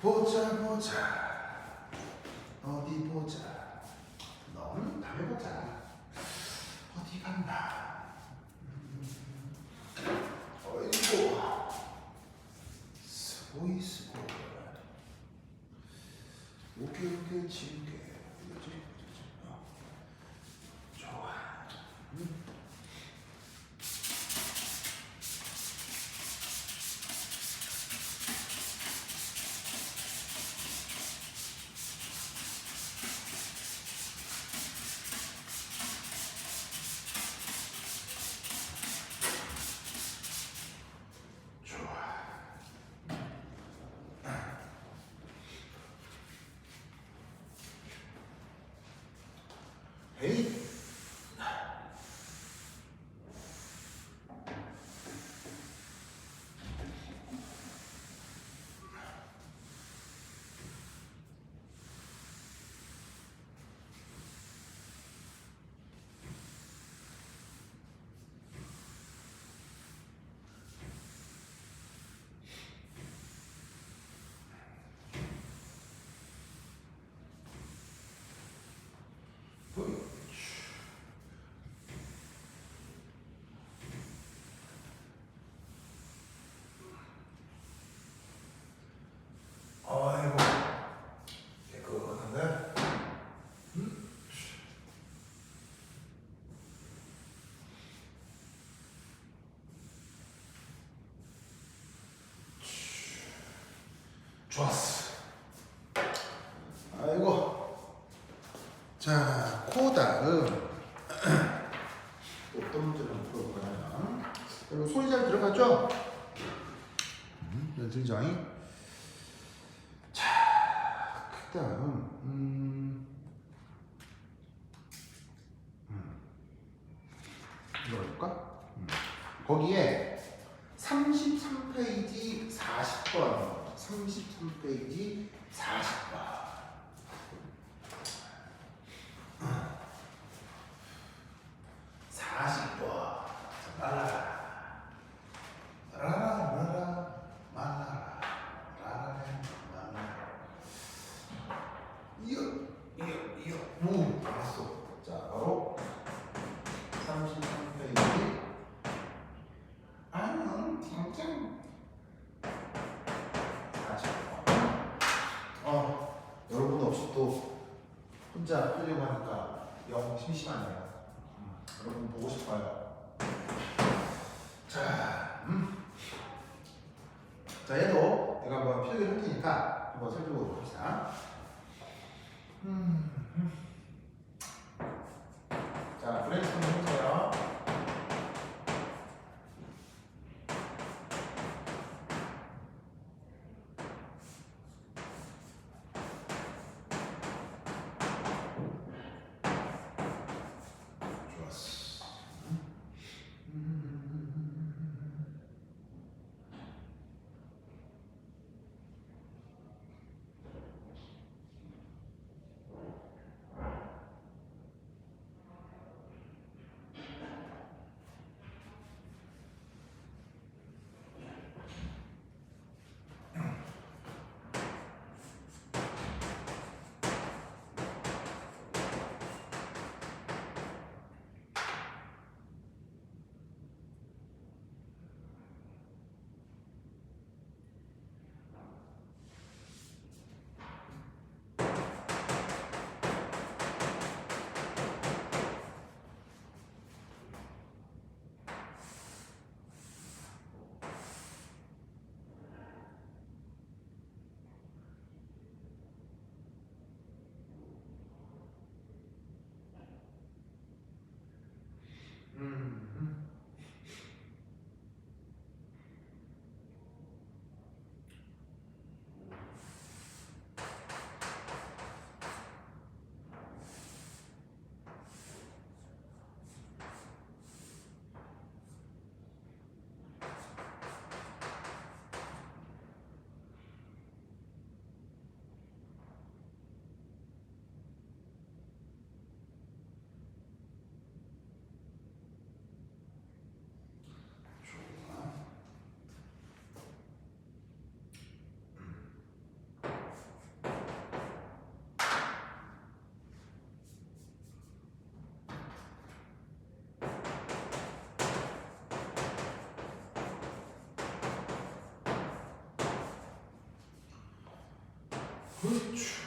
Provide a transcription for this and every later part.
보자 보자 어디 보자 넌 다음에 보자 어디 갔나 어이구 스보이 스보이 오게 지우개 좋아 에이 아이고 깨끗한데? 좋았어. 아이고. 자, 코 다음 어떤 문제를 풀어볼까요? 여러분 소리 잘 들어갔죠? 연습장이. 자, 그 다음 이거 해볼까? 거기에 33페이지 40번 33페이지 40번 40번 말라라 라라 말라라 말라라 라라라 말라라 이어 오 알았어. 자 바로 33페이지 아니요 당장 40번 여러분 없이 또 혼자 하려고 하니까 영 심심하네요. 여러분 보고 싶어요. 자, 자 얘도 내가 한번 필기를 할 테니까 한번 살펴보도록 합시다. 자, 브레이스톤 해보세요. 좋았어. 그렇죠.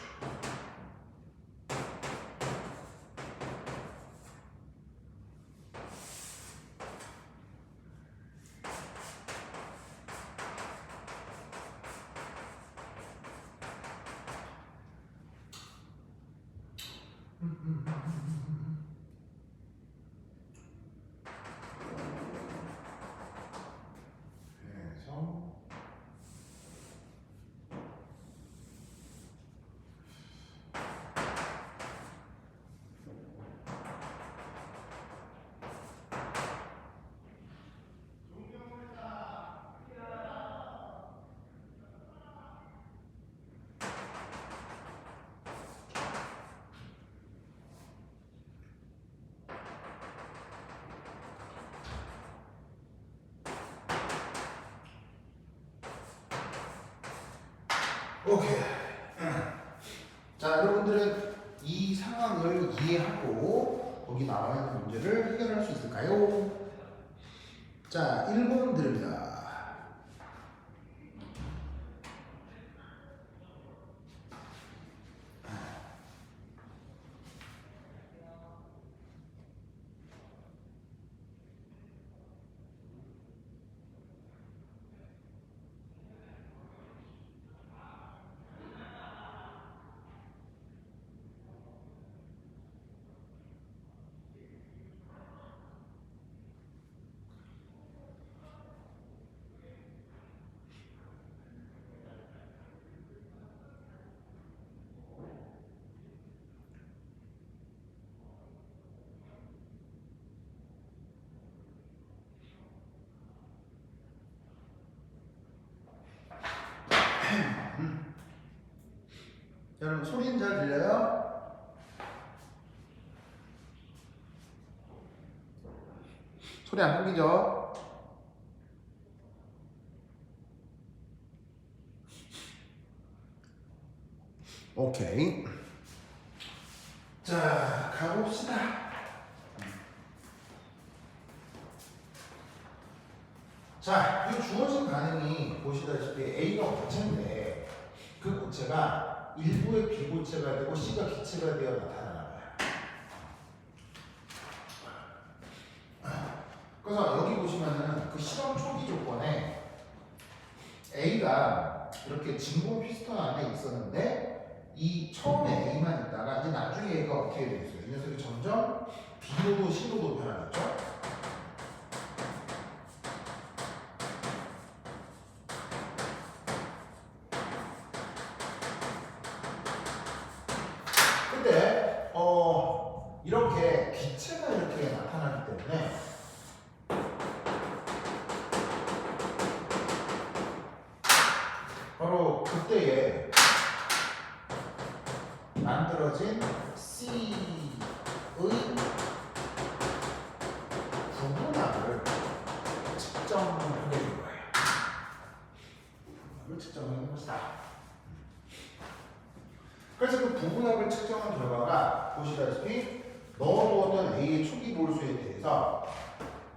그래서 오케이. 자, 여러분들은 이 상황을 이해하고 거기 나와 있는 문제를 해결할 수 있을까요? 자, 1번 드립니다. 여러분 소리는 잘 들려요? 소리 안 들리죠? 오케이. 자, 가봅시다. 자, 이 주어진 반응이 보시다시피 A가 고체인데 그 고체가 일부의 비고체가 되고 C가 기체가 되어 나타나나 봐요. 그래서 여기 보시면은 그 실험 초기 조건에 A가 이렇게 진공 피스톤 안에 있었는데 이 처음에 A만 있다가 이제 나중에 A가 어떻게 되겠어요? 이 녀석이 점점 B로도 C로도 변하겠죠? 근데 이렇게 기체가 이렇게 나타나기 때문에 바로 그때에 만들어진 C의 부분합을 측정하게 된 거예요. 부분합을 측정하는 것이다. 그래서 그 부분합을 측정한 결과가 보시다시피 넣어두었던 A의 초기 몰수에 대해서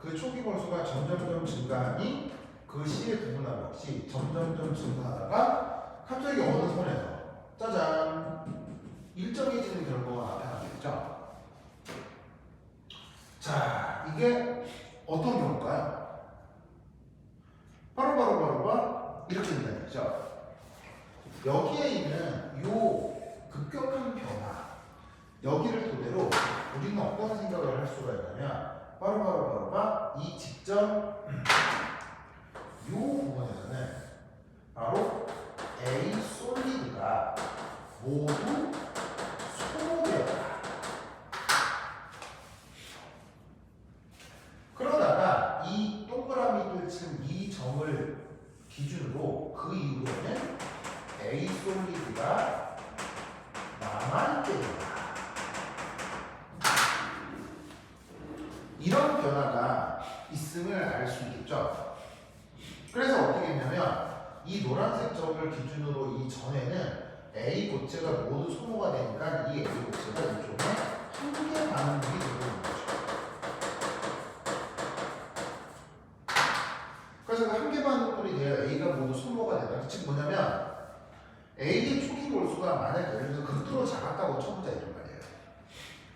그 초기 몰수가 점점점 증가하니 그 C의 부분합 역시 점점점 증가하다가 갑자기 어느 선에서 짜잔 일정해지는 결과가 나타나겠죠. 자, 이게 어떤 경우일까요? 바로 이렇게 된다는 거죠. 여기에 있는 요 급격한 변화 여기를 토대로 우리는 어떤 생각을 할 수가 있냐면 바로 이 직전 이 부분에서는 바로 A 솔리드가 모두 소모되었다. 그러다가 이 동그라미를 친 이 점을 기준으로 그 이후에는 A 솔리드가 남아있게 된다. 이런 변화가 있음을 알 수 있겠죠. 그래서 어떻게 했냐면 이 노란색 점을 기준으로 이 전에는 A 고체가 모두 소모가 되니까 이 A 고체가 이쪽에 한개 반응이 되는 거죠. 그래서 그 한개 반응들이 되어 A가 모두 소모가 된다. 즉 뭐냐면 A의 초기 몰수가 몰수가 만약 예를 들어서 극도로 작았다고 쳐보자 이런 말이에요.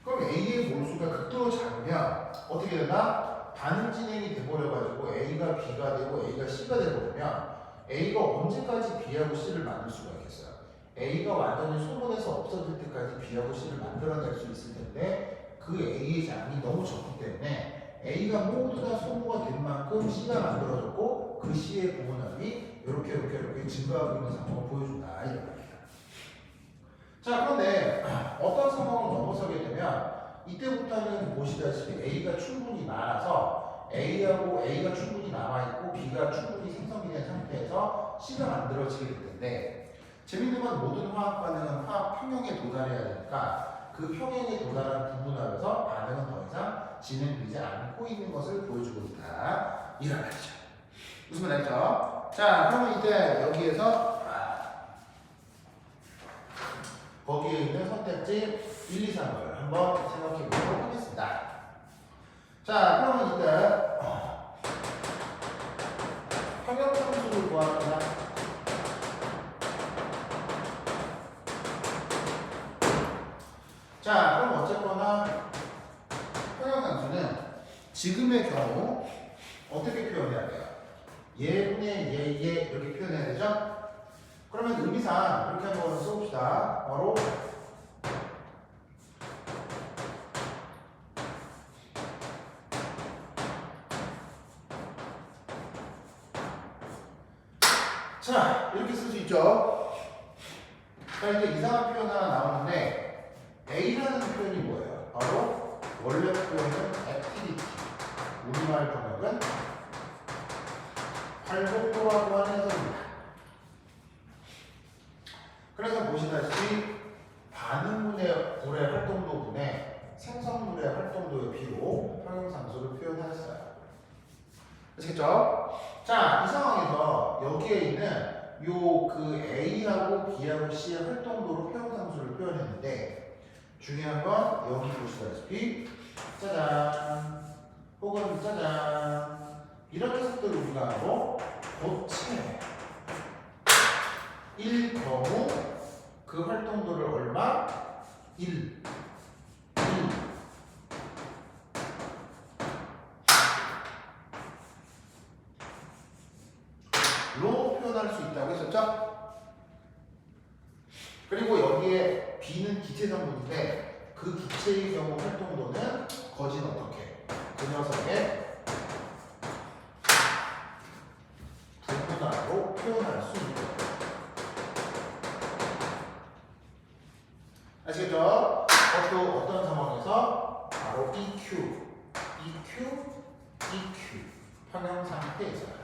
그럼 A의 몰수가 극도로 작으면 어떻게 되나? 반응 진행이 돼버려가지고 A가 B가 되고 A가 C가 돼버리면 A가 언제까지 B하고 C를 만들 수가 있겠어요? A가 완전히 소모돼서 없어질 때까지 B하고 C를 만들어낼 수 있을 텐데 그 A의 양이 너무 적기 때문에 A가 모두 다 소모가 된 만큼 C가 만들어졌고 그 C의 부분합이 이렇게 증가하고 있는 상황을 보여준다 이런 말이에요. 자, 그런데 어떤 상황을 넘어서게 되면 이때부터는 보시다시피 A가 충분히 많아서 A가 충분히 남아있고 B가 충분히 생성이 된 상태에서 C가 만들어지게 될 텐데 재밌는 건 모든 화학 반응은 화학 평형에 도달해야 되니까 그 평형에 도달한 부분하면서 반응은 더 이상 진행되지 않고 있는 것을 보여주고 있다 이런 말이죠. 무슨 말 알죠? 자, 그러면 이제 여기에서 거기에 있는 선택지 1, 2, 3을 한번 생각해 보도록 하겠습니다. 자, 그러면 일단 평형상수를 구합니다. 자, 그럼 어쨌거나 평형상수는 지금의 경우 어떻게 표현해야 돼요? 예분의 예 이렇게 표현해야 되죠? 그러면 의미상 이렇게 한번 써봅시다. 바로 자, 이렇게 쓸 수 있죠. 자, 이제 이상한 표현 하나 나오는데 A라는 표현이 뭐예요? 바로 원래 표현은 activity, 우리말 번역은 활동도라고 하는 해석입니다. 그래서 보시다시피 반응물의 불의 활동도분의 생성물의 활동도의 비로 평형상수를 표현하였어요. 아시겠죠? 자, 이 상황에서 여기에 있는 요 그 A하고 B하고 C의 활동도로 평형상수를 표현했는데 중요한 건 여기 보시다시피 짜잔 혹은 짜잔 이런 녀석들을 우리가 바로 고체 일 경우 그 활동도를 얼마? 1 로 표현할 수 있다고 했었죠? 그리고 여기에 B는 기체 성분인데 그 기체의 경우 활동도는 거진 어떻게? 그 녀석의 분분하로 표현할 수 있는 거예요. 아시겠죠? 또 어떤 상황에서 바로 EQ 평형 상태에서요.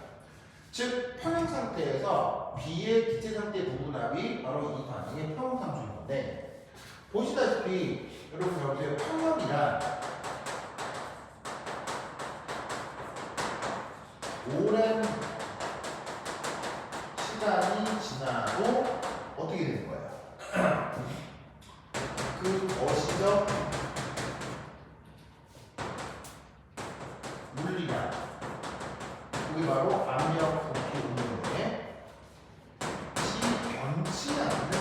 즉 평형 상태에서 B의 기체 상태 부분합이 바로 이 반응의 평형상수인 건데 보시다시피 여러분 여기에 평형이란 오랜 시간이 지나도 어떻게 되는 거예요? 그 거시적 물리량 그게 바로 압력 부피 운동에 변치 않는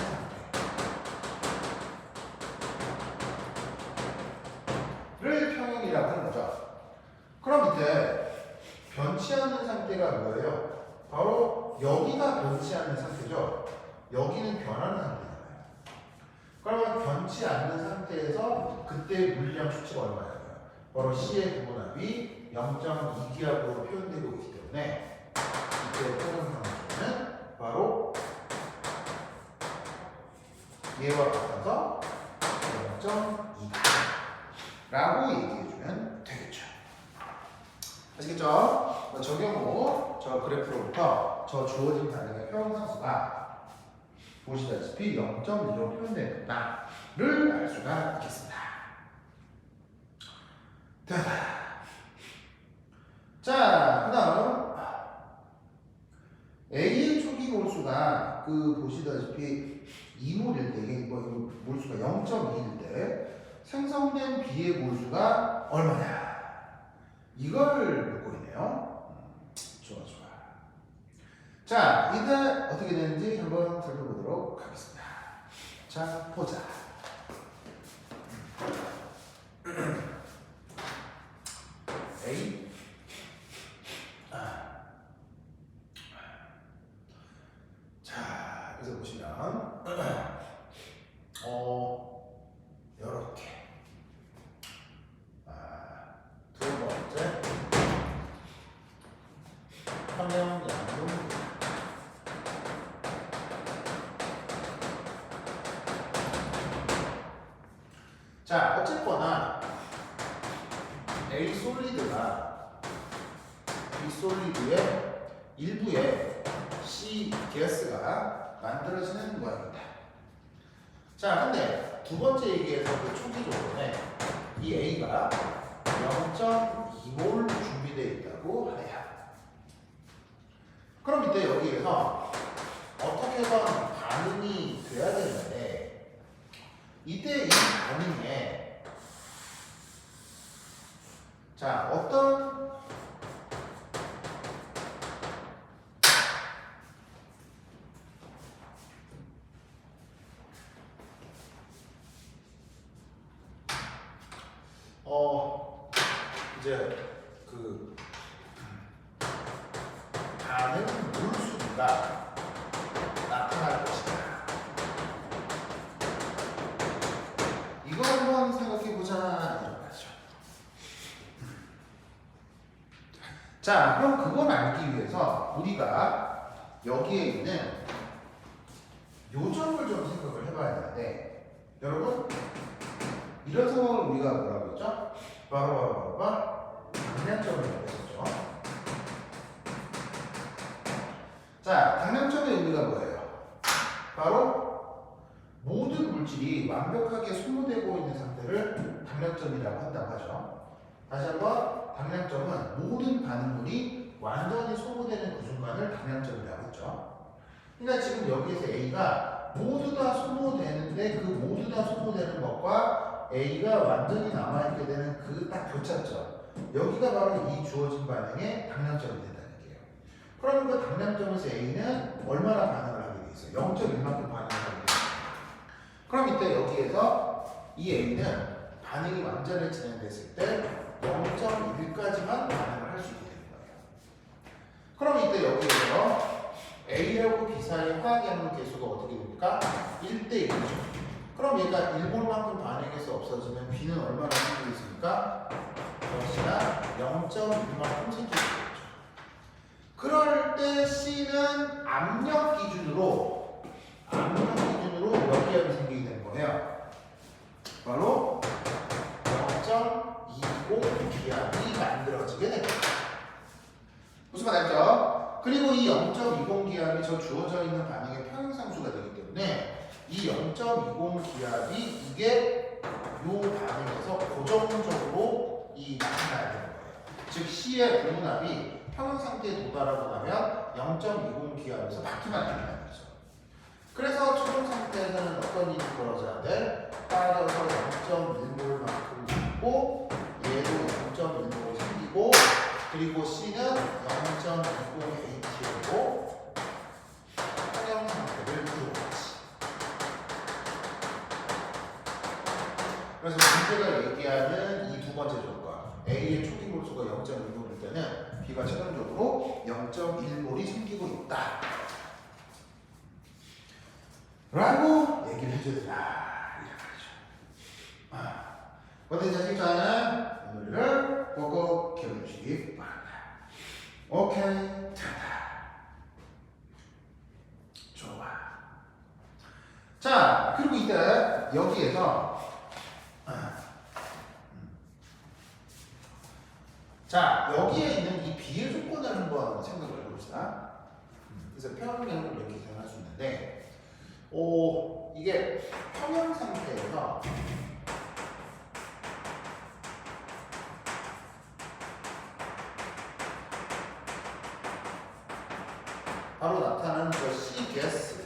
상태를 평형이라고 하는 거죠. 그럼 이제 변치 않는 상태가 뭐예요? 바로 여기가 변치 않는 상태죠. 여기는 변하는 상태잖아요. 그러면 변치 않는 상태에서 그때 물리량 수치가 얼마예요? 바로 C의 부분합이 0.2기압으로 표현되고 있기 때문에 이때 평형상수는 바로 얘와 같아서 0.2다 라고 얘기해주면 되겠죠. 아시겠죠? 저 경우 저 그래프로부터 저 주어진 반응의 평형상수가 보시다시피 0.2로 표현된다를 알 수가 있겠습니다. 자, 그 다음 A의 초기 몰수가 그 보시다시피 2몰일 때 이게 뭐 몰수가 0.2일 때 생성된 B의 몰수가 얼마냐 이걸 묻고 있네요. 좋아. 자, 이제 어떻게 되는지 한번 살펴보도록 하겠습니다. 자, 보자. A. 자, 여기서 보시면 요렇게 두 번째 평형 양분. 자, 어쨌거나 A 솔리드가 B 솔리드의 일부에 C 가스가 만들어지는 모양입니다. 자, 근데 두 번째 얘기에서 그 초기 조건에 이 A가 0.2몰 준비되어 있다고 하네요. 그럼 이때 여기에서 어떻게든 반응이 돼야 되는데 이때 이 반응에 자, 어떤 이제 그 반응 물수가 나타날 것이다. 이거 한번 생각해 보자 이런 거죠. 자, 그럼 그걸 알기 위해서 우리가 여기에 있는 요점을 좀 생각을 해봐야 되는데, 여러분 이런 상황을 우리가 뭐라고 했죠? 바로 당량점을 얘기했었죠. 자, 당량점의 의미가 뭐예요? 바로 모든 물질이 완벽하게 소모되고 있는 상태를 당량점이라고 한다고 하죠. 다시 한번, 당량점은 모든 반응물이 완전히 소모되는 그 순간을 당량점이라고 했죠. 그러니까 지금 여기에서 A가 모두 다 소모되는데 그 모두 다 소모되는 것과 A가 완전히 남아있게 되는 그 딱 교차점, 여기가 바로 이 주어진 반응의 당량점이 된다는 얘기예요. 그러면 그 당량점에서 A는 얼마나 반응을 하게 돼 있어요? 0.1만큼 반응을 하게 돼 있어요. 그럼 이때 여기에서 이 A는 반응이 완전히 진행됐을 때 0.1까지만 반응을 할 수 있게 되는 거예요. 그럼 이때 여기에서 A하고 B 사이의 화학양분 계수가 어떻게 됩니까? 1대1이죠. 그럼 얘가 1몰만큼 반응해서 없어지면 B는 얼마나 생기고 있습니까? 역시나 0.1만큼 생기고 있죠. 그럴 때 C는 압력 기준으로 몇 기압이 생기게 되는 거예요? 바로 0.20 기압이 만들어지게 됩니다. 무슨 말 알죠? 그리고 이 0.20 기압이 저 주어져 있는 반응의 평행상수가 되기 때문에 이 0.20 기압이 이게 요 반응에서 고정적으로 나타나야 되는 거예요. 즉 C의 분문압이 평형 상태에 도달하고 나면 0.20 기압에서 바뀌면 된다는 거죠. 그래서 초동 상태에서는 어떤 일이 벌어져야 돼? 빠져서 0.1몰만큼 생기고 얘도 0.1몰 생기고 그리고 C는 0.20H로 평형 상태를 유지하지. 그래서 문제가 얘기하는 이 두 번째 조건, A의 초기 몰수가 0.1몰일 때는 B가 최종적으로 0.1몰이 생기고 있다 라고 얘기를 해주더라 이런 말이죠. 어떤 자식자는 이 논리를 꼭 기억해 주시기 바랍니다. 오케이, 잘한다. 좋아. 자, 그리고 이때 여기에서 자, 여기에 있는 이 B의 조건을 한번 생각을 해봅시다. 그래서 평형을 이렇게 생각할 수 있는데, 이게 평형 상태에서 바로 나타나는 그 C 가스의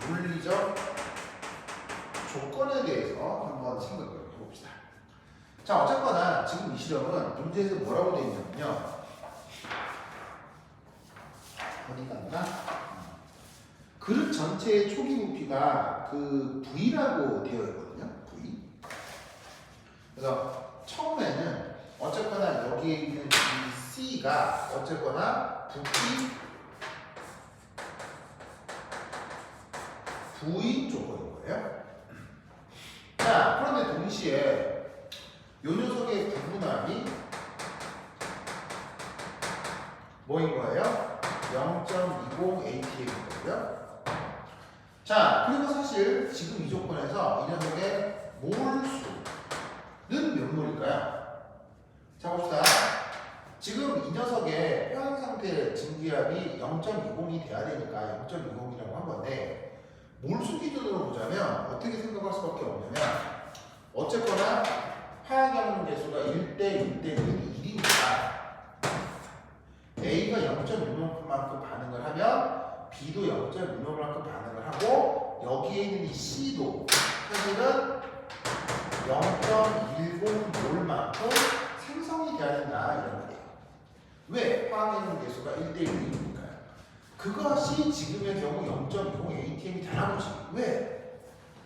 물리적 조건에 대해서 한번 생각을 해봅시다. 자, 어쨌거나 지금 이 실험은 문제에서 뭐라고 되어 있냐면요. 어디 갔나? 그릇 전체의 초기 부피가 그 V라고 되어 있거든요. V. 그래서 처음에는 어쨌거나 여기에 있는 이 C가 어쨌거나 부피 V인 조건인 거예요. 자, 그런데 동시에 이 녀석의 구분함이 뭐인 거예요? 0.20 ATM인 거고요. 자, 그리고 사실 지금 이 조건에서 이 녀석의 몰수는 몇 몰일까요? 자, 봅시다. 지금 이 녀석의 평형 상태 증기압이 0.20이 돼야 되니까 0.20이라고 한 건데, 몰수 기준으로 보자면 어떻게 생각할 수밖에 없냐면, 어쨌거나 화학염 개수가 1대 1대 1이니까 A가 0.6만큼 반응을 하면 B도 0.6만큼 반응을 하고, 여기에 있는 이 C도 사실은 0.10몰만큼 생성이 돼야 된다 이런 말이에요. 왜? 화학염 개수가 1대 1이니까요. 그것이 지금의 경우 0.20 ATM이 되는 거지. 왜?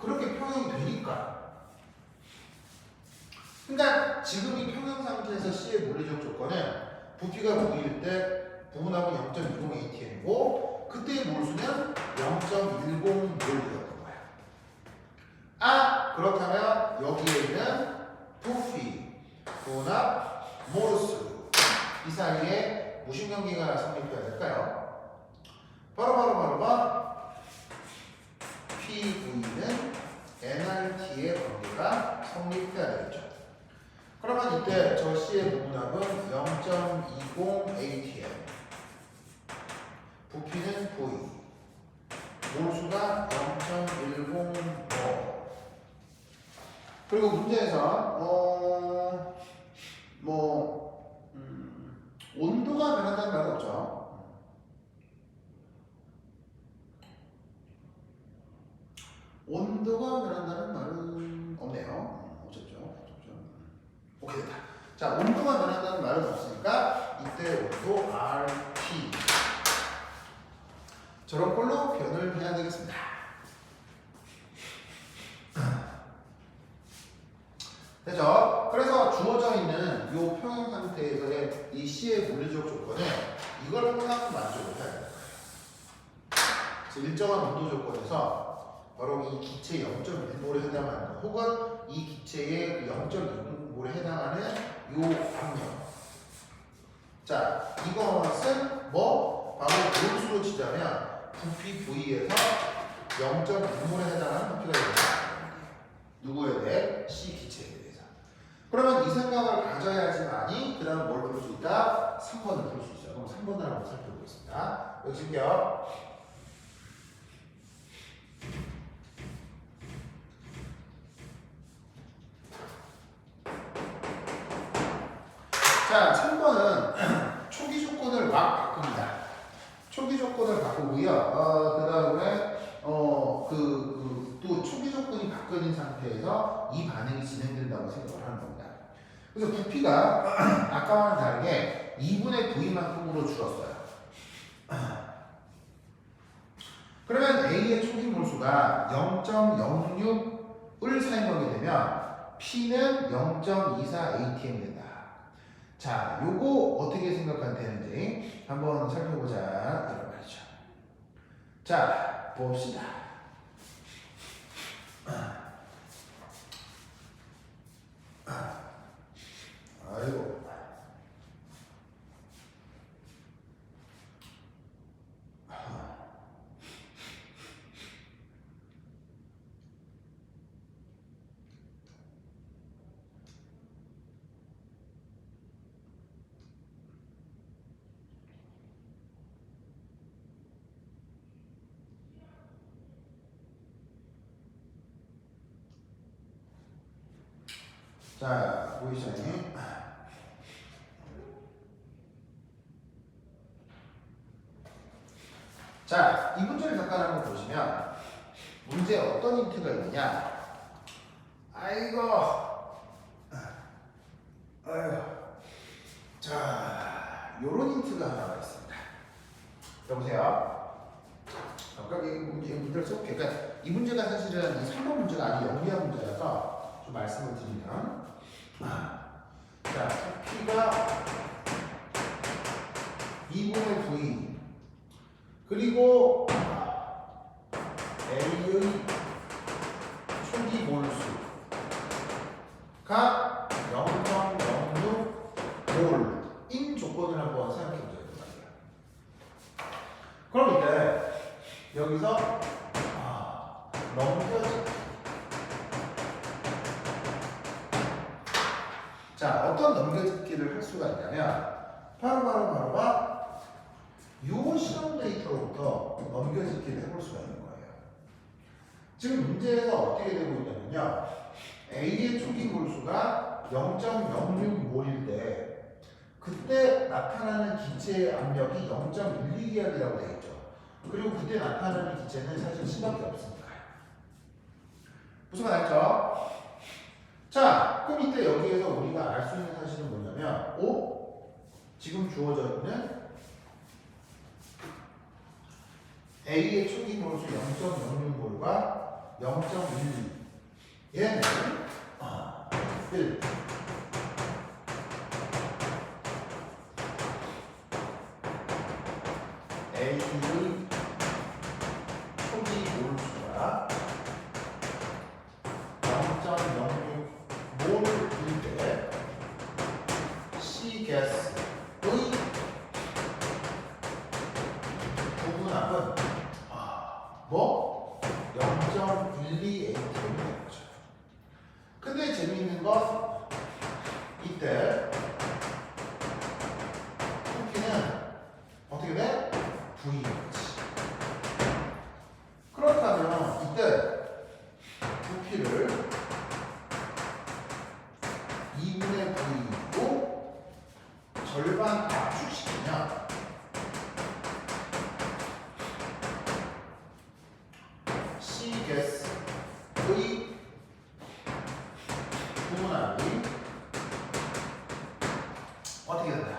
그렇게 평형이 되니까. 그러니까 지금 이 평형 상태에서 C의 물리적 조건은 부피가 V일 때 부분합은 0.20 ATM이고 그때의 몰수는 0.10몰이었던 거야. 아, 그렇다면 여기에 있는 부피, 부분합, 몰수 이 사이에 무슨 관계가 성립해야 될까요? 바로 PV는 nRT의 관계가 성립해야 되겠죠. 그러면 이때 저 C의 부분합은 0.20 ATM, 부피는 V, 몰수가 0.10몰. 그리고 문제에서 온도가 변한다는 말은 없죠. 온도가 변한다는 말은 없네요. 없었죠. 오케이, 됐다. 자, 온도가 변한다는 말은 없으니까 이때 온도 RT 저런 걸로 변을 해야 되겠습니다. 됐죠? 그래서 주어져 있는 이 평형 상태에서의 이 C의 물리적 조건은 이걸 항상 만족을 해야 돼요. 그래서 일정한 온도 조건에서 바로 이 기체 0.1몰에 해당하는 거, 혹은 이 기체의 0.20몰에 해당하는 요 압력. 자, 이것은 바로 몰수로 치자면 부피 V에서 0.1몰에 해당하는 부피가 됩니다. 누구에 대해? C 기체에 대해서. 그러면 이 생각을 가져야지만이 그 다음 뭘 풀 수 있다? 3번을 풀 수 있어요. 그럼 3번을 한번 살펴보겠습니다. 여기 볼게요. 자, 3번은 초기 조건을 막 바꿉니다. 초기 조건을 바꾸고요. 그 다음에 또 초기 조건이 바뀌어진 상태에서 이 반응이 진행된다고 생각을 하는 겁니다. 그래서 부피가 아까와는 다르게 2분의 V만큼으로 줄었어요. 그러면 A의 초기 몰수가 0.06을 사용하게 되면 P는 0.24 ATM이 된다. 자, 요거 어떻게 생각하면 되는지 한번 살펴보자 이런 말이죠. 자, 봅시다. 아이고. 자, 보이시죠? 자, 이 문제를 잠깐 한번 보시면 문제에 어떤 힌트가 있느냐? 아이고, 아유, 자, 요런 힌트가 하나가 있습니다. 여보세요? 잠깐 문제를 써볼게. 그러니까 이 문제가 사실은 이 3번 문제가 아니고 영리한 문제라서 좀 말씀을 드리면, 자, P가 2분의 V 그리고 A의 초기 몰수가 0.06몰인 조건을 한번 생각해 보자. 그럼 이제 여기서 넘겨지기. 자, 어떤 넘겨짓기를 할 수가 있냐면 바로 요 실험 데이터로부터 넘겨짓기를 해볼 수가 있는 거예요. 지금 문제에서 어떻게 되고 있냐면요, A의 초기 몰수가 0.06몰일 때 그때 나타나는 기체의 압력이 0.12기압이라고 되어 있죠. 그리고 그때 나타나는 기체는 사실 C밖에 없으니까요. 무슨 말 알죠? 자, 그럼 이때 여기에서 우리가 알 수 있는 사실은 뭐냐면, 지금 주어져 있는 A의 초기 몰수 0.06몰과 0.12 얘는 1 A의 초기 몰수가 0.06몰일 때 C가스의 부분압은 0.12 ATM이 되는 거죠. 근데 재미있는 건 이때 부피는 어떻게 돼? V였지. 그렇다면 이때 부피를 2분의 V로 절반 압축시키면 C가스의 부분압이 어떻게 된다?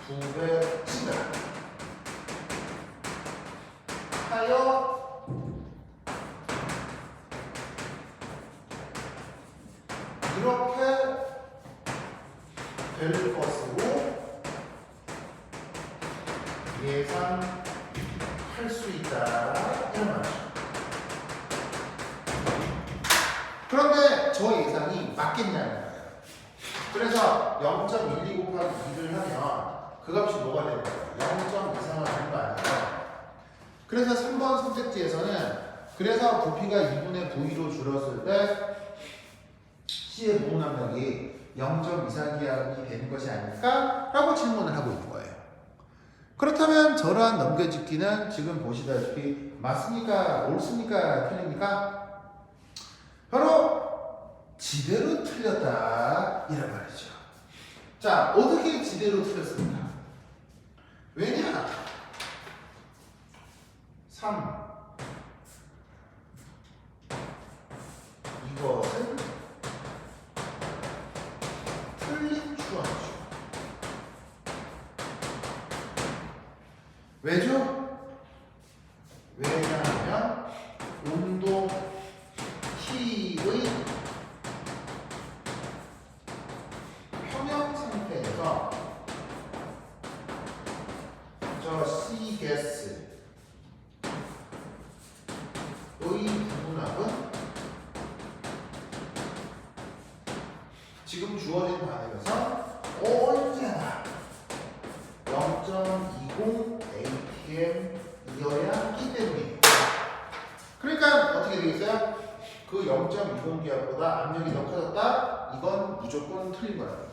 2배 증가 하여 이렇게 될 것으로 예상할 수 있다 이런 말이죠. 그런데 저 예상이 맞겠냐는 거예요. 그래서 0.12 곱하기 2를 하면 그 값이 뭐가 되는 거예요? 0.23을 하는 거 아니에요? 그래서 3번 선택지에서는 그래서 부피가 2분의 V로 줄었을 때 C의 모분 압력이 0.24기압이 되는 것이 아닐까? 라고 질문을 하고 있는 거예요. 그렇다면 저러한 넘겨짓기는 지금 보시다시피 맞습니까? 옳습니까? 틀립니까? 바로 지대로 틀렸다 이란 말이죠. 자, 어떻게 지대로 틀렸습니까? 왜냐? 3 이것은 틀린 추론이죠. 왜죠? 왜냐하면 온도 T의 평형 상태에서 저 C가스의 부분압은 지금 주어진 반응에서 언제나 0.20 ATM이어야 하기 때문이에요. 그러니까 어떻게 되겠어요? 그 0.20기압보다 압력이 더 커졌다? 이건 무조건 틀린 거라는 거예요.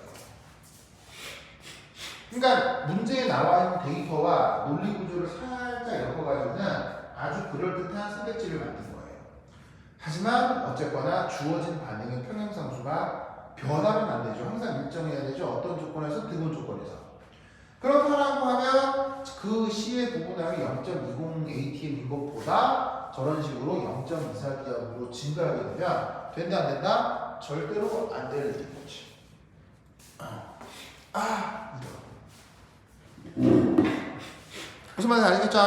그러니까 문제에 나와 있는 데이터와 논리 구조를 살짝 엮어가지고는 아주 그럴듯한 선택지를 만든 거예요. 하지만 어쨌거나 주어진 반응의 평형상수가 변하면 안 되죠. 항상 일정해야 되죠. 어떤 조건에서? 등원 조건에서. 그렇다고 하면 그 C의 부분압이 0.20 ATM인 것보다 저런 식으로 0.24기압으로 증가하게 되면 된다 안 된다? 절대로 안 될 일인 거지. 이거 무슨 말인지 알겠죠?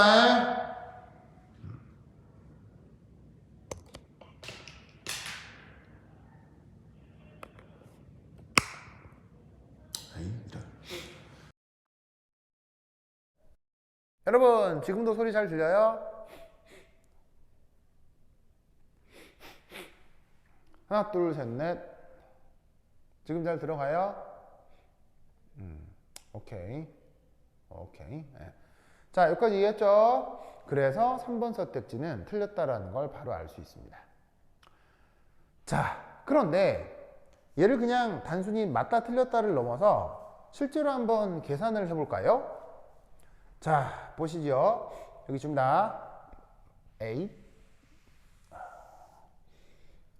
여러분 지금도 소리 잘 들려요? 하나 둘 셋 넷. 지금 잘 들어가요? 오케이. 오케이. 네. 자, 여기까지 이해했죠? 그래서 3번 선택지는 틀렸다라는 걸 바로 알 수 있습니다. 자, 그런데 얘를 그냥 단순히 맞다 틀렸다를 넘어서 실제로 한번 계산을 해볼까요? 자, 보시죠. 여기 줍니다. 8,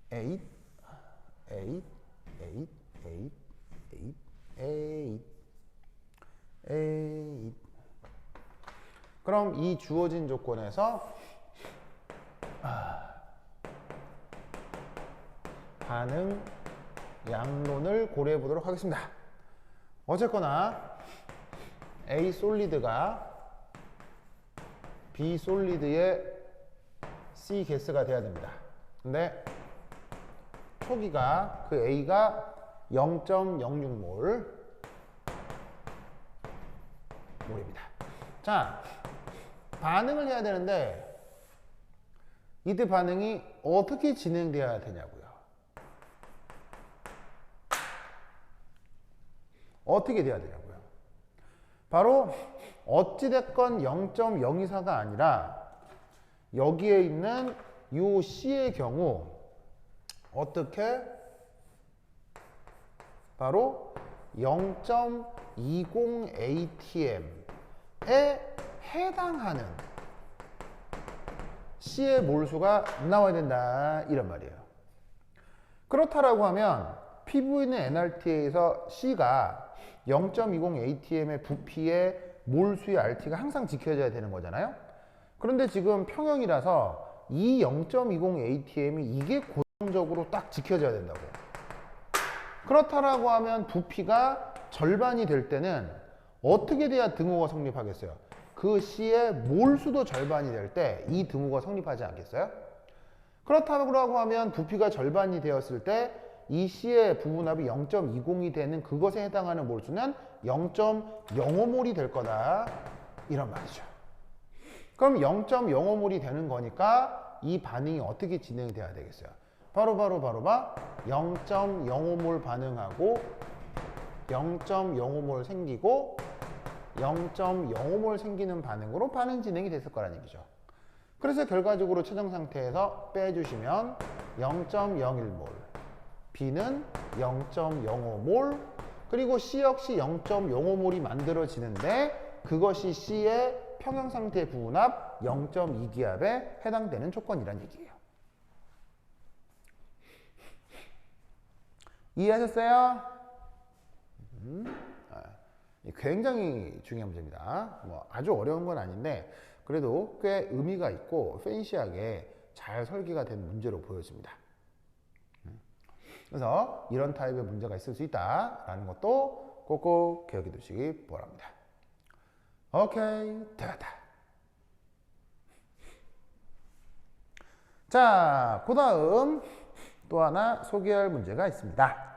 8, 8, 8, 8, 8, 8. 그럼 이 주어진 조건에서 반응 양론을 고려해 보도록 하겠습니다. 어쨌거나 A 솔리드가 B 솔리드의 C 가스가 돼야 됩니다. 근데 초기가 그 A가 0.06몰 몰입니다. 자, 반응을 해야 되는데 이때 반응이 어떻게 진행돼야 되냐고요. 어떻게 돼야 되냐고요. 바로 어찌됐건 0.024가 아니라 여기에 있는 요 C의 경우 어떻게 바로 0.20 ATM에 해당하는 C의 몰수가 나와야 된다 이런 말이에요. 그렇다라고 하면 PV는 NRT에서 C가 0.20 ATM의 부피의 몰수의 RT가 항상 지켜져야 되는 거잖아요. 그런데 지금 평형이라서 이 0.20 ATM이 이게 고정적으로 딱 지켜져야 된다고. 그렇다라고 하면 부피가 절반이 될 때는 어떻게 돼야 등호가 성립하겠어요? 그 C의 몰수도 절반이 될 때 이 등호가 성립하지 않겠어요? 그렇다고 하면 부피가 절반이 되었을 때 이 C의 부분합이 0.20이 되는 그것에 해당하는 몰수는 0.05몰이 될 거다 이런 말이죠. 그럼 0.05몰이 되는 거니까 이 반응이 어떻게 진행이 돼야 되겠어요? 바로 0.05몰 반응하고 0.05몰 생기고 0.05몰 생기는 반응으로 반응 진행이 됐을 거란 얘기죠. 그래서 결과적으로 최종 상태에서 빼주시면 0.01몰, B는 0.05몰, 그리고 C 역시 0.05몰이 만들어지는데 그것이 C의 평형 상태 부분합 0.2기압에 해당되는 조건이란 얘기예요. 이해하셨어요? 굉장히 중요한 문제입니다. 뭐 아주 어려운 건 아닌데 그래도 꽤 의미가 있고 팬시하게 잘 설계가 된 문제로 보여집니다. 그래서 이런 타입의 문제가 있을 수 있다라는 것도 꼭꼭 기억해 두시기 바랍니다. 오케이, 되었다. 자, 그 다음 또 하나 소개할 문제가 있습니다.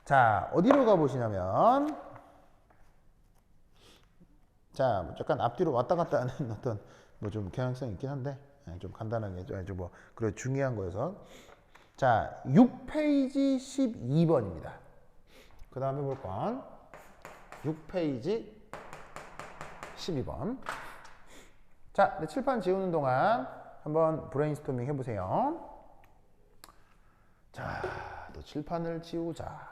자, 어디로 가보시냐면 자, 약간 앞뒤로 왔다 갔다 하는 어떤 뭐 좀 경향성이 있긴 한데 좀 간단하게 좀 뭐 그래 중요한 거여서 자, 6페이지 12번입니다. 그 다음에 볼 건 6페이지 12번. 자, 칠판 지우는 동안 한번 브레인스토밍 해보세요. 자, 또 칠판을 지우자.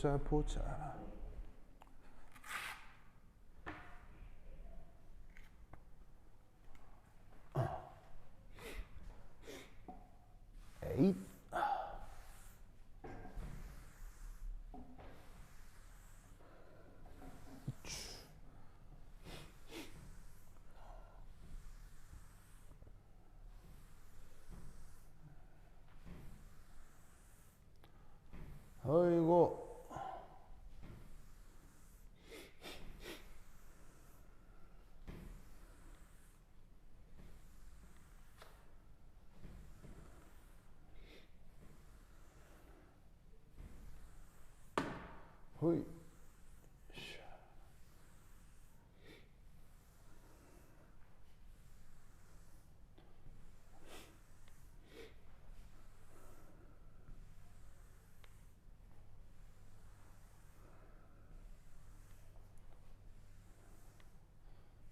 자, 보자. 에잇.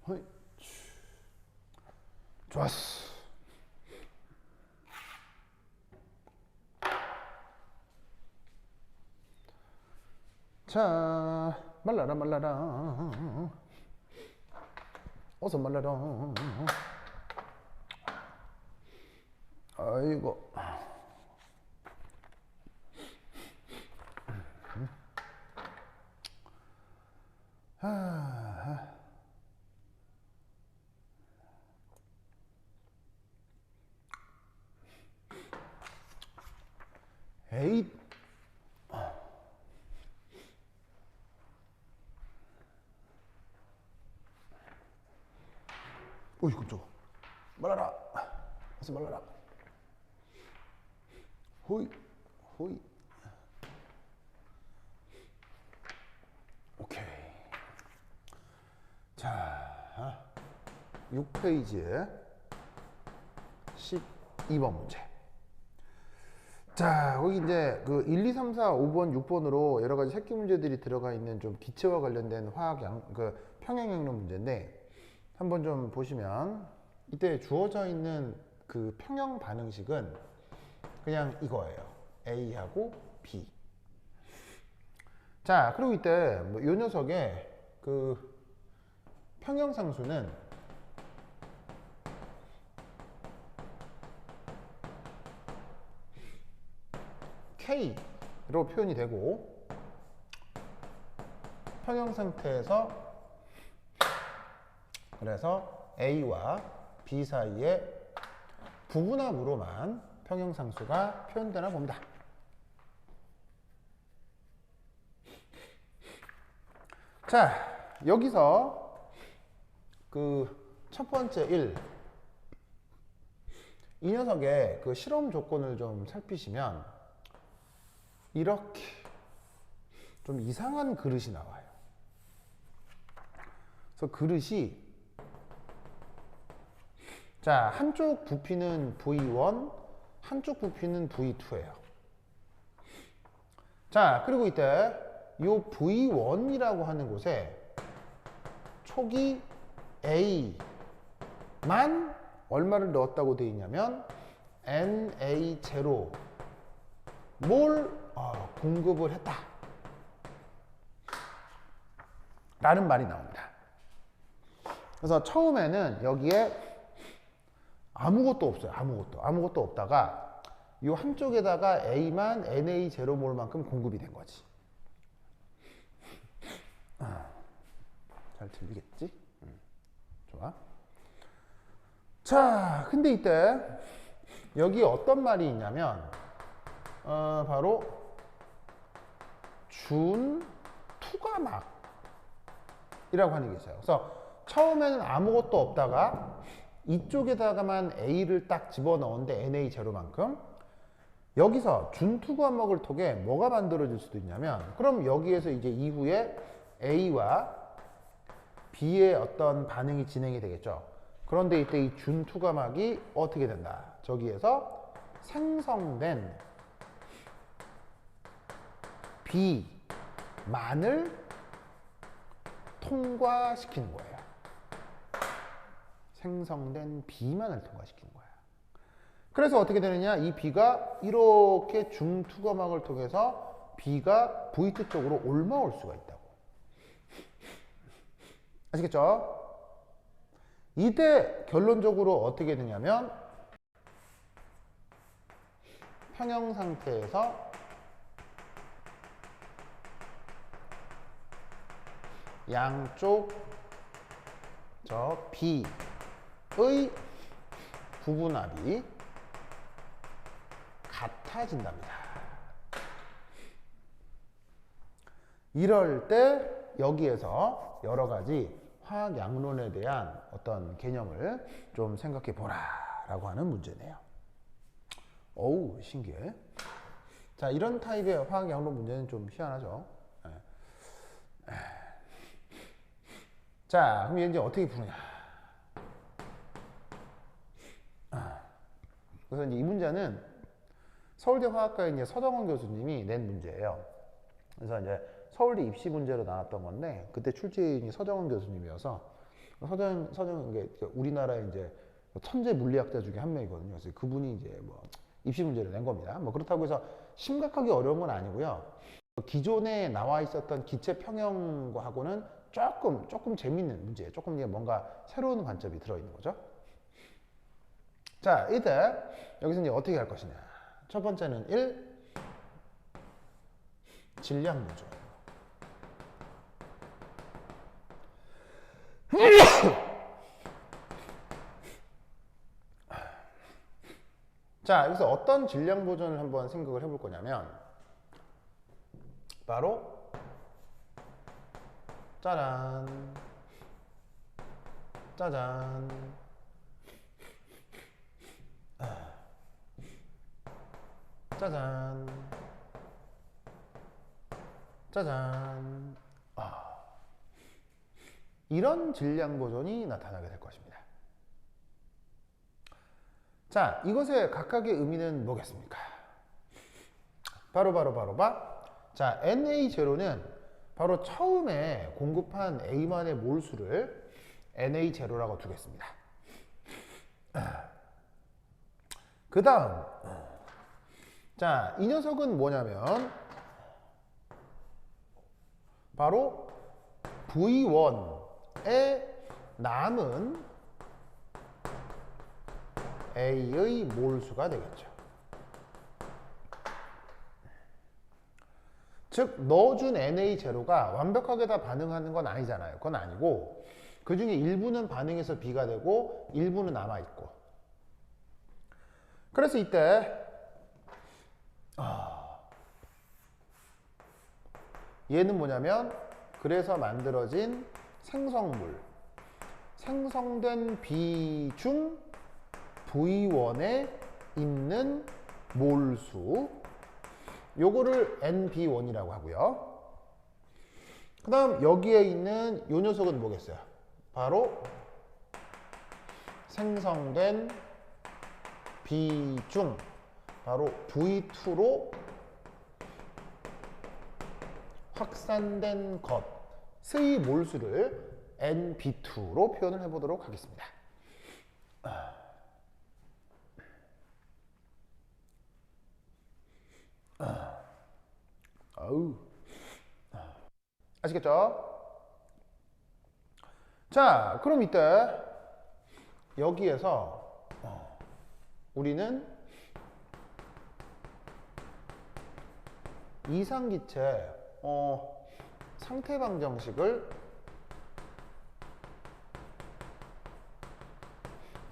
허이. 좋았어. 자, 말라라 말라라. 어서 말라라. 아이고. 에잇. 오이 깜짝아. 말라라. 어서 말라라. 호이 호이. 오케이. 자, 6페이지에 12번 문제. 자, 거기 이제 그 1, 2, 3, 4, 5번, 6번으로 여러 가지 새끼 문제들이 들어가 있는 좀 기체와 관련된 평행역론 문제인데, 한번 좀 보시면 이때 주어져 있는 그 평형 반응식은 그냥 이거예요. A하고 B. 자, 그리고 이때 이 녀석의 그 평형상수는 K로 표현이 되고, 평형 상태에서 그래서 A와 B 사이에 부분합으로만 평형상수가 표현되나 봅니다. 자, 여기서 그 첫 번째 1, 이 녀석의 그 실험 조건을 좀 살피시면 이렇게 좀 이상한 그릇이 나와요. 그래서 그릇이, 자, 한쪽 부피는 V1, 한쪽 부피는 V2예요. 자, 그리고 이때 이 V1이라고 하는 곳에 촉이 A만 얼마를 넣었다고 되어 있냐면 Na0 몰 공급을 했다 라는 말이 나옵니다. 그래서 처음에는 여기에 아무것도 없어요. 아무것도 없다가 이 한쪽에다가 A만 Na0몰만큼 공급이 된 거지. 잘 들리겠지? 좋아. 자, 근데 이때 여기 어떤 말이 있냐면 바로 준 투과막이라고 하는 게 있어요. 그래서 처음에는 아무것도 없다가 이쪽에다가만 A를 딱 집어넣었는데 Na0만큼, 여기서 준투과목을 통해 뭐가 만들어질 수도 있냐면, 그럼 여기에서 이제 이후에 A와 B의 어떤 반응이 진행이 되겠죠. 그런데 이때 이 준투과막이 어떻게 된다? 저기에서 생성된 B만을 통과시키는 거예요. 생성된 B만을 통과시키는 거야. 그래서 어떻게 되느냐, 이 B가 이렇게 중투과막을 통해서 B가 V2 쪽으로 옮아올 수가 있다고. 아시겠죠? 이때 결론적으로 어떻게 되냐면, 평형 상태에서 양쪽 저 B의 부분합이 같아진답니다. 이럴 때 여기에서 여러 가지 화학 양론에 대한 어떤 개념을 좀 생각해 보라 라고 하는 문제네요. 어우, 신기해. 자, 이런 타입의 화학 양론 문제는 좀 희한하죠. 자, 그럼 이제 어떻게 푸느냐. 그래서 이제 이 문제는 서울대 화학과의 이제 서정원 교수님이 낸 문제예요. 그래서 이제 서울대 입시 문제로 나왔던 건데, 그때 출제인이 서정원 교수님이어서 서정 이게 우리나라의 이제 천재 물리학자 중에 한 명이거든요. 그래서 그분이 이제 뭐 입시 문제를 낸 겁니다. 뭐 그렇다고 해서 심각하게 어려운 건 아니고요. 기존에 나와 있었던 기체 평형과하고는 조금 재밌는 문제, 조금 이제 뭔가 새로운 관점이 들어있는 거죠. 자, 이때 여기서 이제 어떻게 할 것이냐. 첫 번째는 1. 질량 보조. 자, 여기서 어떤 질량 보존을 한번 생각을 해볼 거냐면 바로 짜란 짜잔 짜잔 짜잔 이런 질량 보존이 나타나게 될 것입니다. 자, 이것의 각각의 의미는 뭐겠습니까? 바로. 자, Na0는 바로 처음에 공급한 A만의 몰수를 Na0라고 두겠습니다. 그 다음, 자, 이 녀석은 뭐냐면 바로 V1에 남은 A의 몰수가 되겠죠. 즉 넣어준 Na0가 완벽하게 다 반응하는 건 아니잖아요. 그건 아니고 그 중에 일부는 반응해서 B가 되고 일부는 남아있고. 그래서 이때 얘는 뭐냐면 그래서 만들어진 생성물, 생성된 B 중 V1에 있는 몰수, 요거를 NB1이라고 하고요. 그 다음 여기에 있는 요 녀석은 뭐겠어요? 바로 생성된 B 중 바로 V2로 확산된 것의 몰수를 NB2로 표현을 해보도록 하겠습니다. 아시겠죠? 자, 그럼 이때 여기에서 우리는 이상기체 상태 방정식을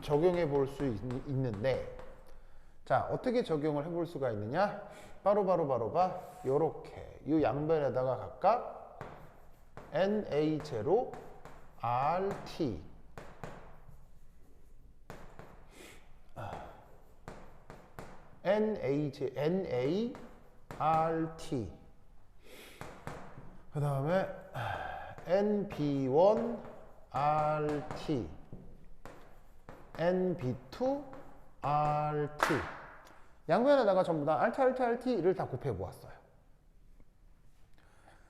적용해 볼 수 있는데, 자, 어떻게 적용을 해볼 수가 있느냐? 바로 요렇게 이 양변에다가 각각 Na0 RT NA RT 그 다음에 NB1 RT NB2 RT 양변에다가 전부 다 RT를 다 곱해 보았어요.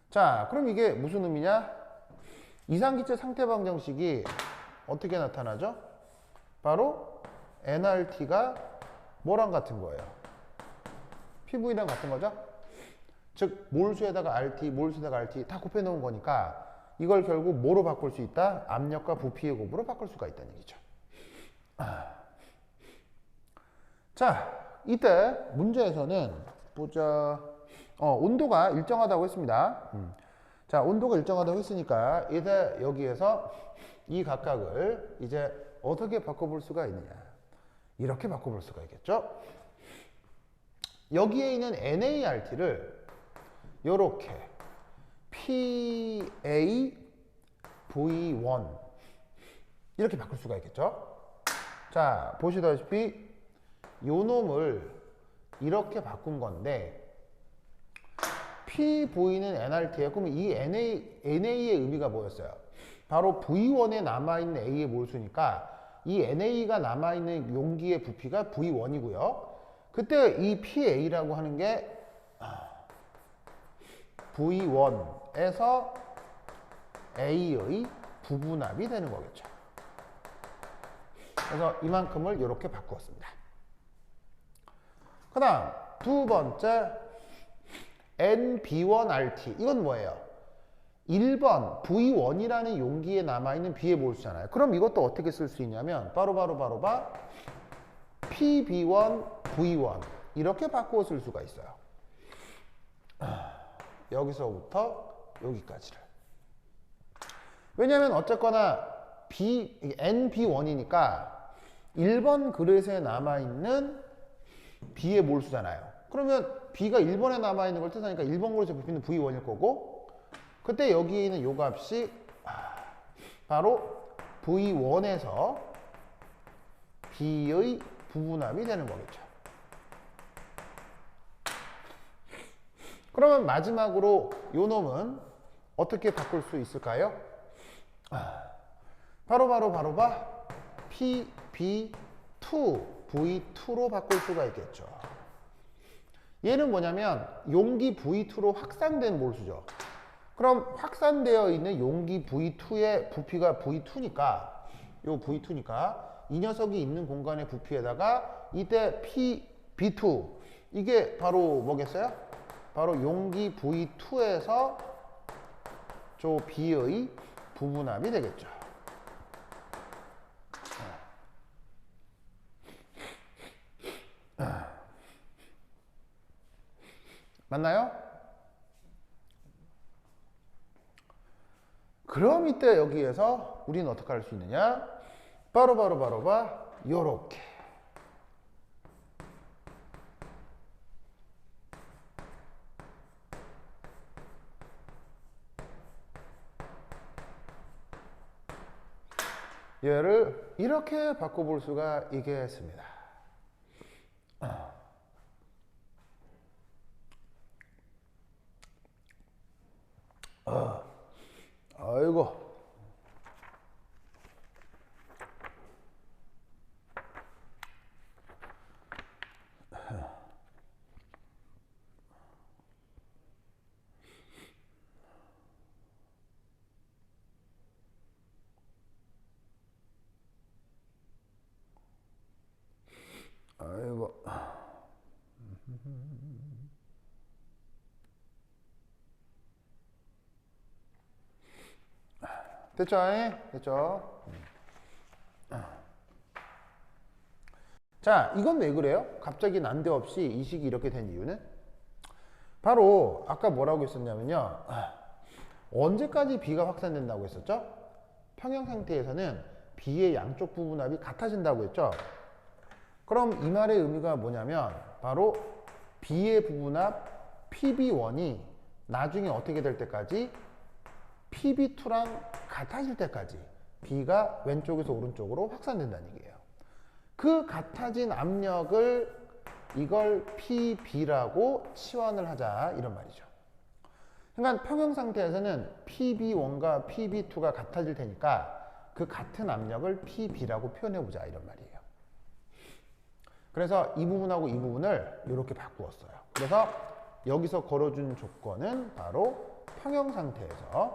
자, 그럼 이게 무슨 의미냐? 이상기체 상태 방정식이 어떻게 나타나죠? 바로 nRT가 뭐랑 같은 거예요? PV랑 같은 거죠? 즉 몰수에다가 RT, 몰수에다가 RT 다 곱해 놓은 거니까 이걸 결국 뭐로 바꿀 수 있다? 압력과 부피의 곱으로 바꿀 수가 있다는 얘기죠. 자, 이때 문제에서는 보자. 온도가 일정하다고 했습니다. 자, 온도가 일정하다고 했으니까 이제 여기에서 이 각각을 이제 어떻게 바꿔볼 수가 있느냐? 이렇게 바꿔볼 수가 있겠죠? 여기에 있는 NART를 이렇게 PAV1 이렇게 바꿀 수가 있겠죠? 자, 보시다시피 요 놈을 이렇게 바꾼 건데 P 보이는 nRT에 그럼 이 NA의 의미가 뭐였어요? 바로 V1에 남아있는 A의 몰수니까 이 NA가 남아있는 용기의 부피가 V1이고요. 그때 이 PA라고 하는 게 V1에서 A의 부분압이 되는 거겠죠. 그래서 이만큼을 이렇게 바꾸었습니다. 그 다음 두 번째 NB1RT. 이건 뭐예요? 1번 V1이라는 용기에 남아있는 B의 몰수잖아요. 그럼 이것도 어떻게 쓸 수 있냐면 바로 PB1 V1 이렇게 바꾸어 쓸 수가 있어요. 여기서부터 여기까지를. 왜냐하면 어쨌거나 NB1이니까 1번 그릇에 남아있는 B의 몰수잖아요. 그러면 B가 1번에 남아있는 걸 뜻하니까 1번 그릇에 부피는 V1일 거고, 그때 여기에 있는 요 값이 바로 V1에서 B의 부분합이 되는 거겠죠. 그러면 마지막으로 요 놈은 어떻게 바꿀 수 있을까요? 바로 PB2 V2로 바꿀 수가 있겠죠. 얘는 뭐냐면 용기 V2로 확산된 몰수죠. 그럼 확산되어 있는 용기 V2의 부피가 V2니까 요 V2니까 이 녀석이 있는 공간의 부피에다가 이때 B2 이게 바로 뭐겠어요? 바로 용기 V2에서 저 B의 부분합이 되겠죠. 맞나요? 그럼 이때 여기에서 우리는 어떻게 할 수 있느냐? 바로 요렇게. 얘를 이렇게 바꿔볼 수가 있겠습니다. 아이고. 아이고. 됐죠? 됐죠? 자, 이건 왜 그래요? 갑자기 난데없이 이 식이 이렇게 된 이유는 바로 아까 뭐라고 했었냐면요. 언제까지 B가 확산된다고 했었죠? 평형 상태에서는 B의 양쪽 부분합이 같아진다고 했죠? 그럼 이 말의 의미가 뭐냐면 바로 B의 부분합 PB1이 나중에 어떻게 될 때까지 PB2랑 같아질 때까지 B가 왼쪽에서 오른쪽으로 확산된다는 얘기예요. 그 같아진 압력을 이걸 PB라고 치환을 하자 이런 말이죠. 그러니까 평형 상태에서는 PB1과 PB2가 같아질 테니까 그 같은 압력을 PB라고 표현해보자 이런 말이에요. 그래서 이 부분하고 이 부분을 이렇게 바꾸었어요. 그래서 여기서 걸어준 조건은 바로 평형 상태에서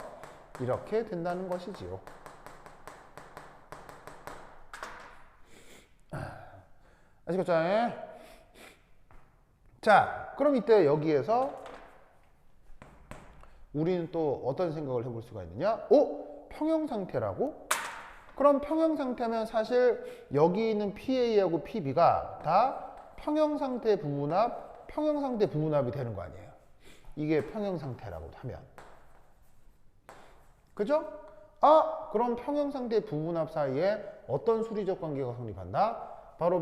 이렇게 된다는 것이지요. 아시겠죠? 자, 그럼 이때 여기에서 우리는 또 어떤 생각을 해볼 수가 있느냐? 평형 상태라고? 그럼 평형 상태면 사실 여기 있는 PA하고 PB가 다 평형 상태 부분합이 되는 거 아니에요? 이게 평형 상태라고 하면. 그죠? 그럼 평형 상태 부분합 사이에 어떤 수리적 관계가 성립한다? 바로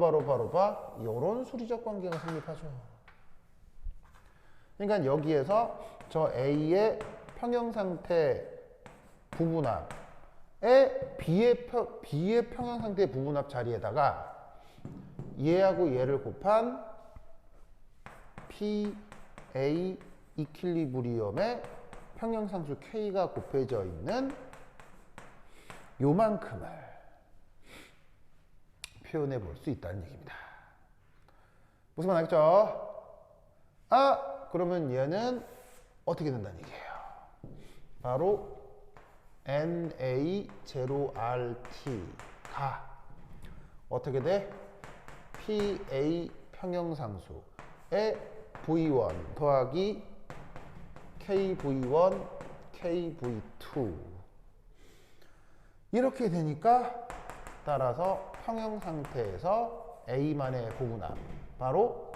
이런 수리적 관계가 성립하죠. 그러니까 여기에서 저 A의 평형 상태 부분합에 B의 평형 상태 부분합 자리에다가 얘하고 얘를 곱한 PA 이퀄리브리엄의 평형상수 K가 곱해져 있는 요만큼을 표현해 볼 수 있다는 얘기입니다. 무슨 말 알겠죠? 그러면 얘는 어떻게 된다는 얘기예요? 바로 NA0RT가 어떻게 돼? PA 평형상수의 V1 더하기 KV1, KV2 이렇게 되니까 따라서 평형 상태에서 A만의 고분압 바로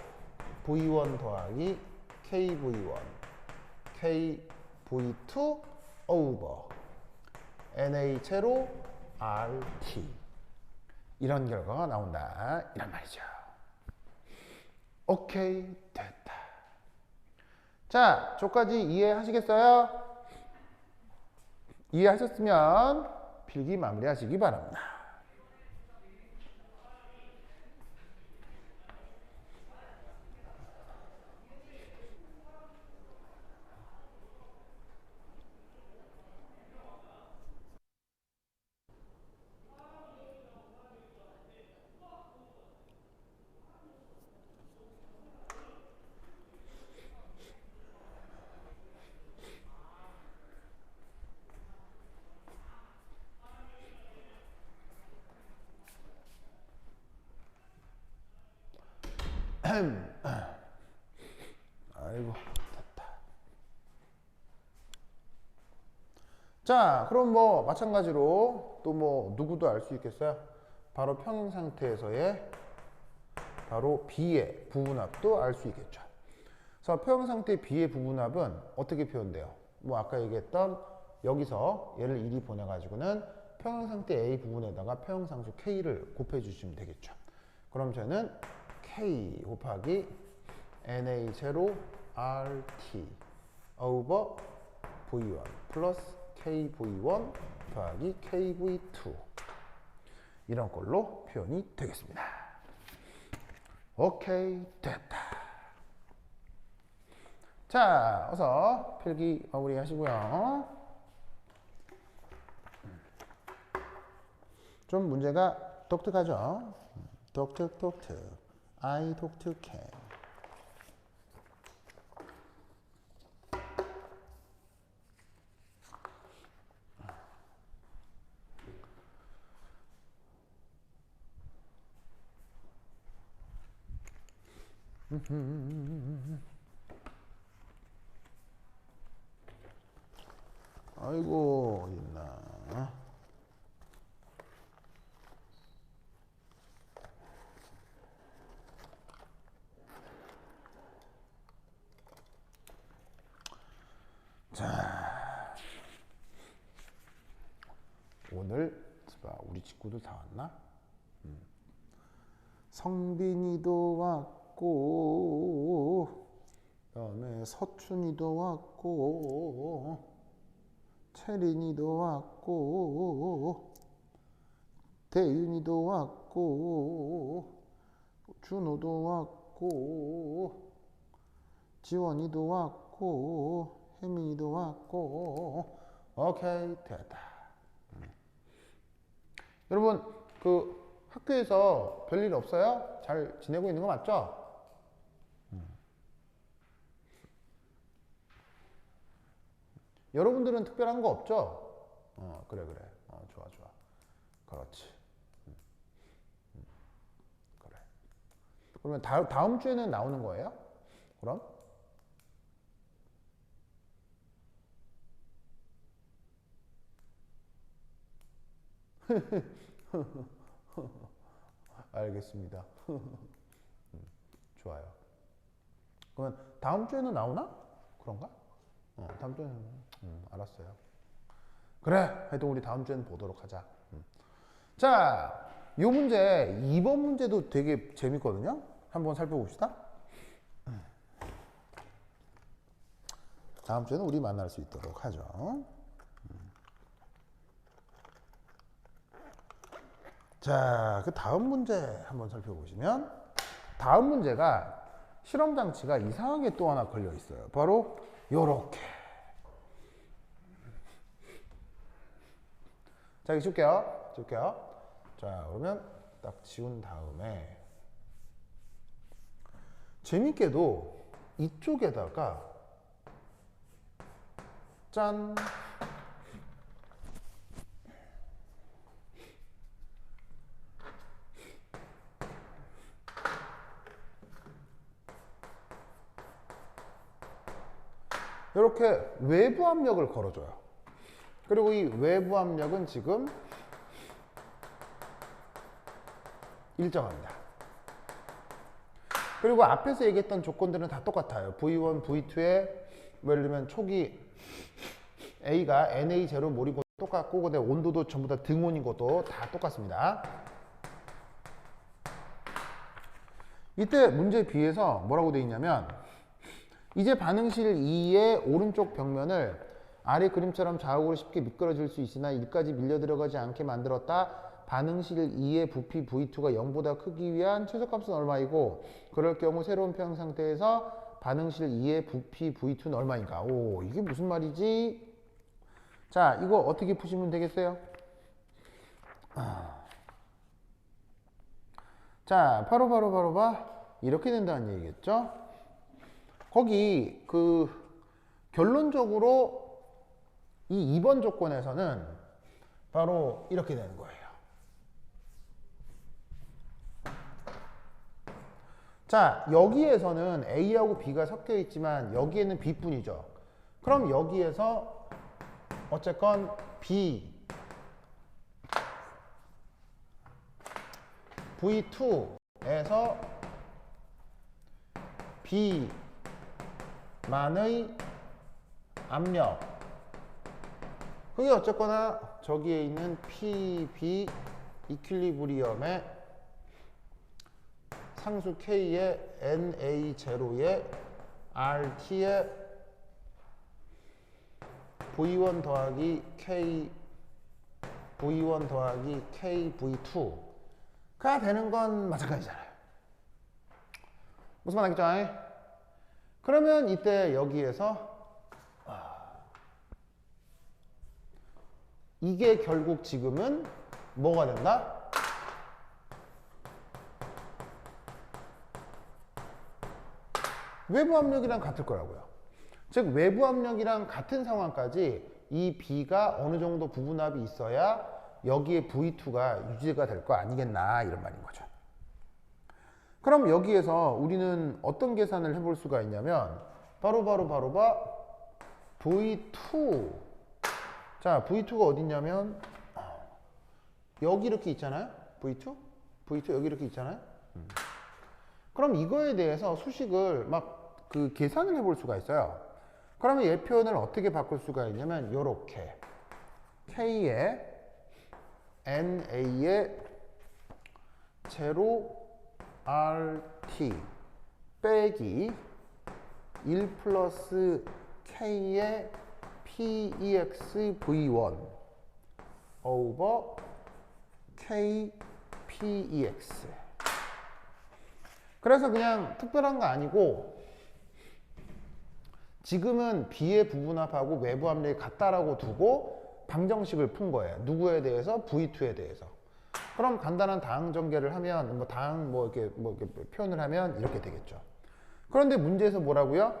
V1 더하기 KV1, KV2 over NH로 RT 이런 결과가 나온다 이란 말이죠. 오케이 됐다. 자, 저까지 이해하시겠어요? 이해하셨으면 필기 마무리하시기 바랍니다. 아이고 됐다. 자, 그럼 뭐 마찬가지로 또 뭐 누구도 알 수 있겠어요? 바로 평행 상태에서의 바로 B의 부분합도 알 수 있겠죠. 그래서 평행 상태의 B의 부분합은 어떻게 표현돼요? 뭐 아까 얘기했던 여기서 얘를 1이 보내가지고는 평행 상태 A 부분에다가 평행 상수 K를 곱해 주시면 되겠죠. 그럼 저는 K 곱하기 NA0 RT over V1 플러스 KV1 더하기 KV2 이런 걸로 표현이 되겠습니다. 오케이 됐다. 자, 어서 필기 마무리 하시고요. 좀 문제가 독특하죠? 독특 아이 독특해. 아이고 있나. 자, 오늘 우리 친구들 다 왔나? 성빈이도 왔고, 그다음에 서춘이도 왔고, 채린이도 왔고, 대윤이도 왔고, 준호도 왔고, 지원이도 왔고, 혜민이도 왔고. 오케이 됐다. 여러분 그 학교에서 별일 없어요? 잘 지내고 있는 거 맞죠? 여러분들은 특별한 거 없죠? 그래 좋아 그렇지. 그래. 그러면 다음 주에는 나오는 거예요? 그럼? 알겠습니다. 좋아요. 그러면 다음 주에는 나오나? 그런가? 다음 주에는 알았어요. 그래, 하여튼 우리 다음 주에는 보도록 하자. 자, 이 문제 2번 문제도 되게 재밌거든요. 한번 살펴봅시다. 다음 주에는 우리 만날 수 있도록 하죠. 자, 그 다음 문제 한번 살펴보시면 다음 문제가 실험 장치가 이상하게 또 하나 걸려 있어요. 바로 요렇게. 자, 여기 줄게요. 자, 그러면 딱 지운 다음에 재밌게도 이쪽에다가 짠 이렇게 외부 압력을 걸어줘요. 그리고 이 외부 압력은 지금 일정합니다. 그리고 앞에서 얘기했던 조건들은 다 똑같아요. V1, V2에 예를 들면 초기 A가 NA0 몰인 것도 똑같고 근데 온도도 전부 다 등온인 것도 다 똑같습니다. 이때 문제 B에서 뭐라고 되어 있냐면 이제 반응실 2의 오른쪽 벽면을 아래 그림처럼 좌우로 쉽게 미끄러질 수 있으나 1까지 밀려 들어가지 않게 만들었다. 반응실 2의 부피 V2가 0보다 크기 위한 최소값은 얼마이고 그럴 경우 새로운 평형 상태에서 반응실 2의 부피 V2는 얼마인가? 오, 이게 무슨 말이지? 자, 이거 어떻게 푸시면 되겠어요? 자, 바로 이렇게 된다는 얘기겠죠? 거기 결론적으로 이 2번 조건에서는 바로 이렇게 되는 거예요. 자, 여기에서는 A하고 B가 섞여 있지만 여기에는 B뿐이죠. 그럼 여기에서 어쨌건 B V2에서 B만의 압력 그게 어쨌거나 저기에 있는 PB 이퀄리브리엄의 상수 K의 NA0의 RT의 V1 더하기 K V1 더하기 KV2가 되는 건 마찬가지잖아요. 무슨 말 알겠죠? 그러면 이때 여기에서 이게 결국 지금은 뭐가 된다? 외부 압력이랑 같을 거라고요. 즉 외부 압력이랑 같은 상황까지 이 B가 어느 정도 부분압이 있어야 여기에 V2가 유지가 될 거 아니겠나 이런 말인 거죠. 그럼 여기에서 우리는 어떤 계산을 해볼 수가 있냐면 바로 V2 자 V2가 어딨냐면 여기 이렇게 있잖아요. V2 여기 이렇게 있잖아요. 그럼 이거에 대해서 수식을 막 계산을 해볼 수가 있어요. 그러면 얘 표현을 어떻게 바꿀 수가 있냐면 요렇게 K의 NA의 제로 RT 빼기 1 플러스 K의 PEX V1 over KPEX 그래서 그냥 특별한 거 아니고 지금은 B의 부분압하고 외부 압력이 같다라고 두고 방정식을 푼 거예요. 누구에 대해서? V2에 대해서. 그럼 간단한 다항 전개를 하면 다항 이렇게 표현을 하면 이렇게 되겠죠. 그런데 문제에서 뭐라고요?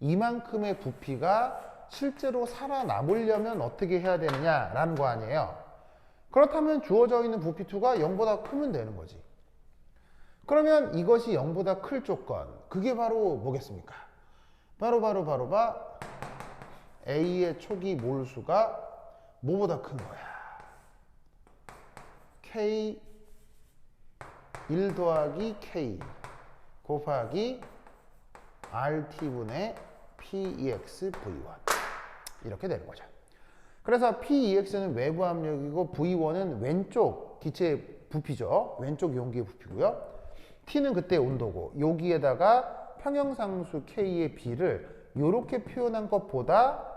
이만큼의 부피가 실제로 살아남으려면 어떻게 해야 되느냐라는 거 아니에요. 그렇다면 주어져 있는 부피2가 0보다 크면 되는 거지. 그러면 이것이 0보다 클 조건 그게 바로 뭐겠습니까? 바로 A의 초기 몰수가 뭐보다 큰 거야? K 1 더하기 K 곱하기 RT분의 PEX V1 이렇게 되는 거죠. 그래서 PEX는 외부 압력이고 V1은 왼쪽 기체 부피죠. 왼쪽 용기의 부피고요. T는 그때 온도고 여기에다가 평형상수 K의 B를 이렇게 표현한 것보다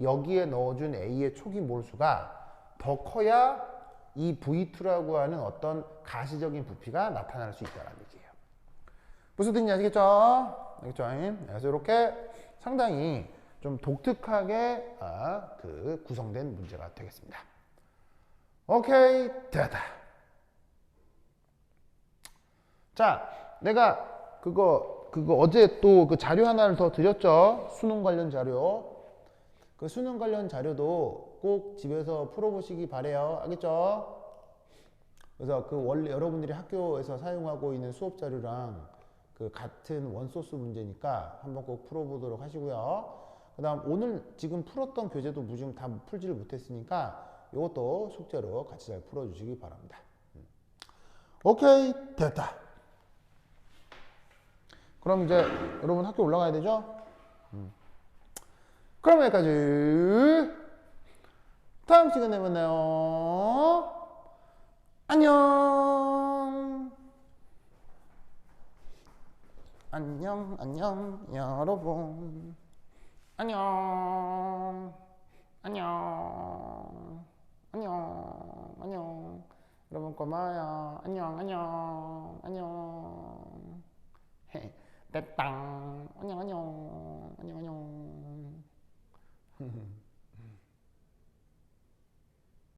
여기에 넣어준 A의 초기 몰수가 더 커야 이 V2라고 하는 어떤 가시적인 부피가 나타날 수 있다는 얘기예요. 무슨 뜻인지 아시겠죠? 알겠죠? 그래서 이렇게 상당히 좀 독특하게 구성된 문제가 되겠습니다. 오케이, 됐다. 자, 내가 그거 어제 또 그 자료 하나를 더 드렸죠? 수능 관련 자료. 그 수능 관련 자료도 꼭 집에서 풀어보시기 바래요. 알겠죠? 그래서 원래 여러분들이 학교에서 사용하고 있는 수업 자료랑 같은 원소스 문제니까 한번 꼭 풀어보도록 하시고요. 그 다음 오늘 지금 풀었던 교재도 무지금 다 풀지를 못했으니까 이것도 숙제로 같이 잘 풀어주시기 바랍니다. 오케이, 됐다. 그럼 이제 여러분 학교 올라가야 되죠? 그럼 여기까지. 다음 시간에 만나요. 안녕. 안녕, 안녕, 여러분. 안녕. 안녕. 안녕. 안녕. 여러분 고마워요. 안녕, 안녕. 안녕. 됐다. 안녕, 안녕. 안녕, 안녕.